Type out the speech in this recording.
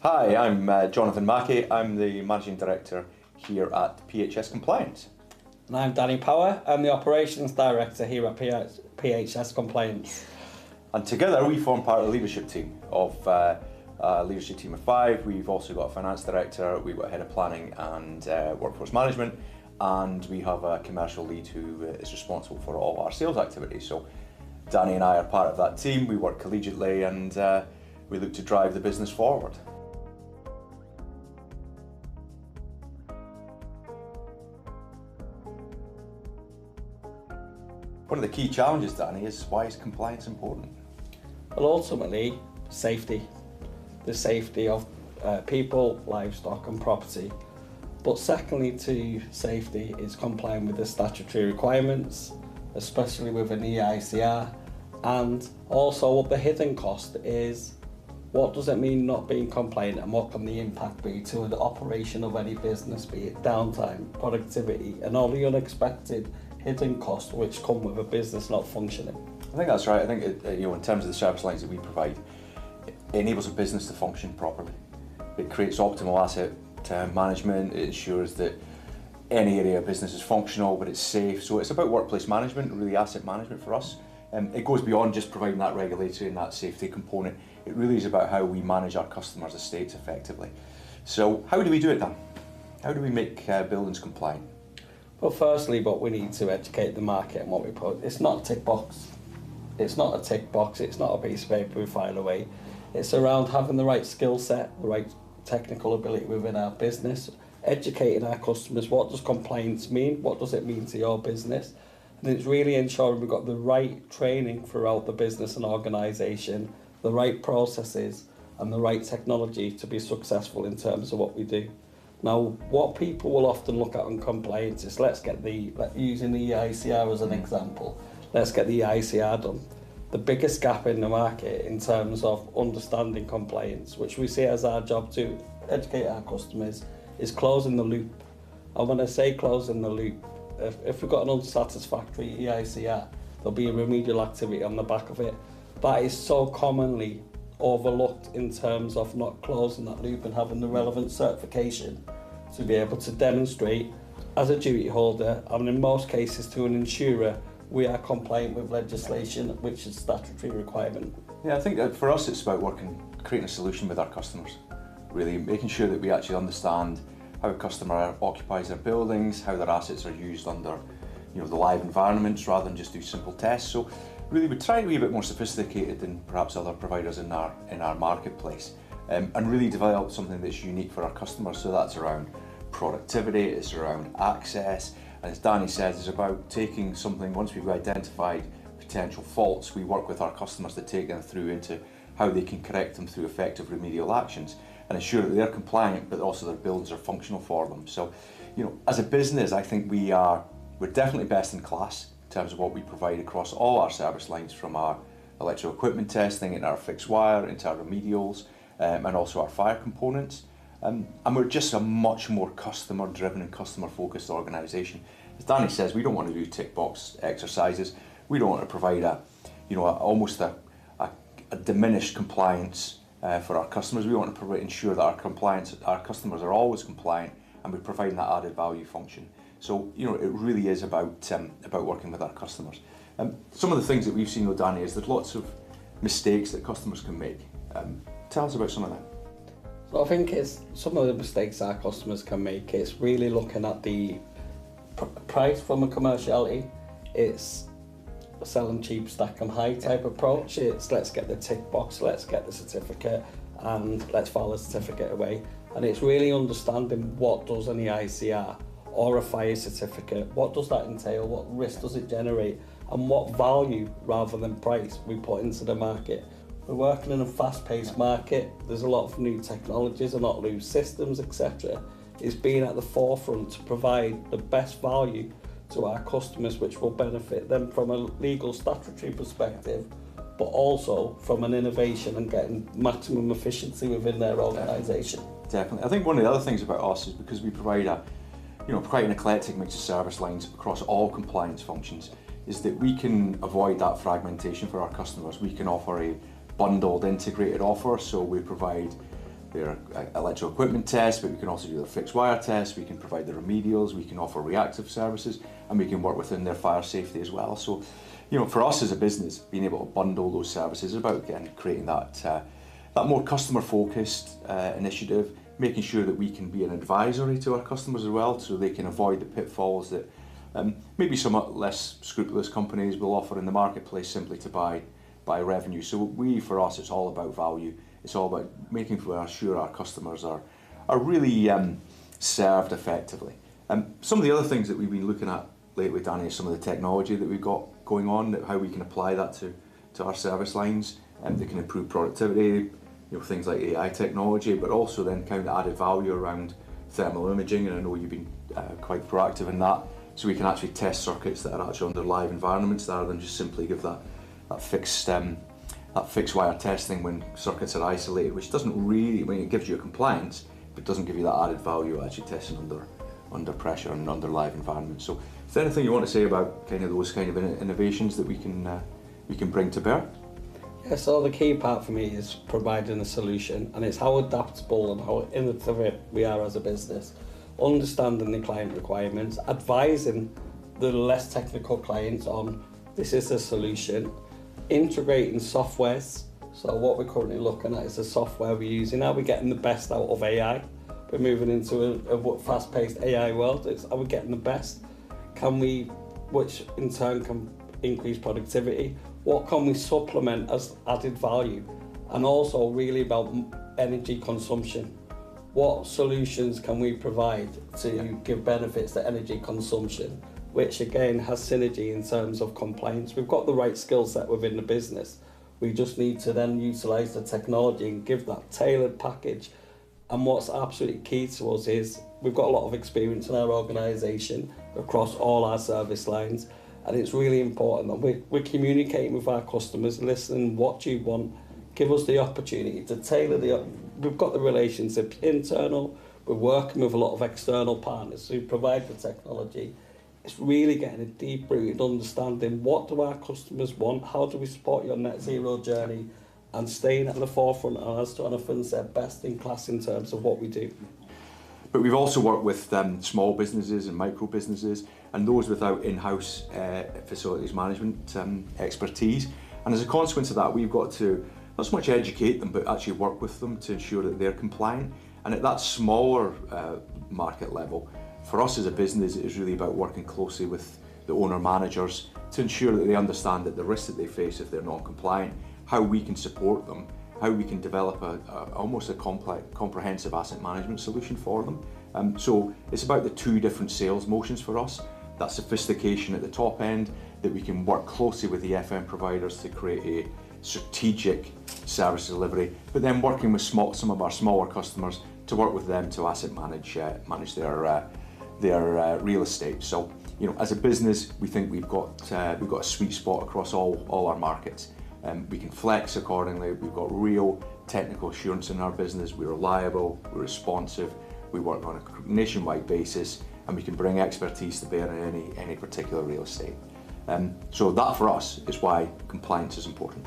Hi, I'm Jonathan Mackie. I'm the Managing Director here at PHS Compliance. And I'm Danny Powers. I'm the Operations Director here at PHS Compliance. And together we form part of the leadership team of a leadership team of 5. We've also got a Finance Director, we've got a Head of Planning and Workforce Management, and we have a Commercial Lead who is responsible for all our sales activities. So Danny and I are part of that team. We work collegiately and we look to drive the business forward. One of the key challenges, Danny, is why is compliance important? Well, ultimately, safety. The safety of people, livestock and property. But secondly to safety is complying with the statutory requirements, especially within the EICR. And also the hidden cost is what does it mean not being compliant and what can the impact be to the operation of any business, be it downtime, productivity and all the unexpected hidden costs which come with a business not functioning. I think that's right. I think in terms of the service lines that we provide, it enables a business to function properly. It creates optimal asset management. It ensures that any area of business is functional, but it's safe. So it's about workplace management, really asset management for us. It goes beyond just providing that regulatory and that safety component. It really is about how we manage our customers' estates effectively. So how do we do it then? How do we make buildings compliant? Well, firstly, but we need to educate the market on what we put. It's not a tick box. It's not a tick box. It's not a piece of paper we file away. It's around having the right skill set, the right technical ability within our business, educating our customers. What does compliance mean? What does it mean to your business? And it's really ensuring we've got the right training throughout the business and organisation, the right processes and the right technology to be successful in terms of what we do. Now, what people will often look at on compliance is using the EICR as an example, let's get the EICR done. The biggest gap in the market in terms of understanding compliance, which we see as our job to educate our customers, is closing the loop. And when I say closing the loop, if we've got an unsatisfactory EICR, there'll be a remedial activity on the back of it. That is so commonly overlooked in terms of not closing that loop and having the relevant certification to be able to demonstrate as a duty holder, and in most cases to an insurer, we are compliant with legislation which is statutory requirement. Yeah, I think that for us it's about creating a solution with our customers, really making sure that we actually understand how a customer occupies their buildings, how their assets are used under the live environments rather than just do simple tests. So really we try to be a bit more sophisticated than perhaps other providers in our marketplace, and really develop something that's unique for our customers. So that's around productivity, it's around access, and as Danny says, it's about taking something, once we've identified potential faults, we work with our customers to take them through into how they can correct them through effective remedial actions and ensure that they're compliant but also their buildings are functional for them. So as a business, I think we're definitely best in class in terms of what we provide across all our service lines, from our electrical equipment testing and our fixed wire into our remedials, and also our fire components. And we're just a much more customer driven and customer focused organisation. As Danny says, we don't want to do tick box exercises. We don't want to provide almost a diminished compliance for our customers. We want to ensure that our customers are always compliant, and we're providing that added value function. So it really is about working with our customers. Some of the things that we've seen with Danny is there's lots of mistakes that customers can make. Tell us about some of that. So I think it's some of the mistakes our customers can make. It's really looking at the price from a commerciality. It's selling cheap, stack 'em high type approach. It's let's get the tick box, let's get the certificate, and let's file the certificate away. And it's really understanding what does an EICR or a fire certificate, what does that entail, what risk does it generate, and what value rather than price we put into the market. We're working in a fast-paced market. There's a lot of new technologies, a lot of new systems, etc. It's being at the forefront to provide the best value to our customers, which will benefit them from a legal statutory perspective, but also from an innovation and getting maximum efficiency within their organisation. Definitely. I think one of the other things about us is because we provide quite an eclectic mix of service lines across all compliance functions, is that we can avoid that fragmentation for our customers. We can offer a bundled integrated offer, so we provide their electrical equipment tests, but we can also do their fixed wire tests, we can provide the remedials, we can offer reactive services, and we can work within their fire safety as well. So, you know, for us as a business, being able to bundle those services is about, again, creating that more customer-focused initiative, making sure that we can be an advisory to our customers as well, so they can avoid the pitfalls that maybe somewhat less scrupulous companies will offer in the marketplace simply to buy revenue. So for us, it's all about value. It's all about making sure our customers are really served effectively. Some of the other things that we've been looking at lately, Danny, is some of the technology that we've got going on, how we can apply that to our service lines, and they can improve productivity, you know, things like AI technology, but also then kind of added value around thermal imaging, and I know you've been quite proactive in that, so we can actually test circuits that are actually under live environments rather than just simply give that fixed wire testing when circuits are isolated, which doesn't really, I mean, it gives you a compliance, but doesn't give you that added value of actually testing under pressure and under live environments. So is there anything you want to say about kind of those kind of innovations that we can bring to bear? Yeah, so the key part for me is providing a solution, and it's how adaptable and how innovative we are as a business, understanding the client requirements, advising the less technical clients on this is a solution, integrating softwares. So what we're currently looking at is the software we're using. Are we getting the best out of AI? We're moving into a fast-paced AI world. Are we getting the best? Which in turn can increase productivity? What can we supplement as added value? And also really about energy consumption. What solutions can we provide to give benefits to energy consumption, which again has synergy in terms of compliance? We've got the right skill set within the business. We just need to then utilise the technology and give that tailored package. And what's absolutely key to us is we've got a lot of experience in our organisation across all our service lines, and it's really important that we're communicating with our customers, listening, what do you want, give us the opportunity to tailor we've got the relationships internal, we're working with a lot of external partners who provide the technology. It's really getting a deep-rooted understanding, what do our customers want, how do we support your net zero journey, and staying at the forefront, and as Jonathan said, best in class in terms of what we do. But we've also worked with small businesses and micro businesses and those without in-house facilities management expertise. And as a consequence of that, we've got to not so much educate them, but actually work with them to ensure that they're compliant. And at that smaller market level, for us as a business, it is really about working closely with the owner managers to ensure that they understand that the risks that they face if they're not compliant, how we can support them, how we can develop almost a comprehensive asset management solution for them. So it's about the two different sales motions for us, that sophistication at the top end, that we can work closely with the FM providers to create a strategic service delivery, but then working with some of our smaller customers to work with them to asset manage their real estate. So, you know, as a business, we think we've got a sweet spot across all our markets. We can flex accordingly. We've got real technical assurance in our business. We're reliable, we're responsive, we work on a nationwide basis, and we can bring expertise to bear in any particular real estate. So that for us is why compliance is important.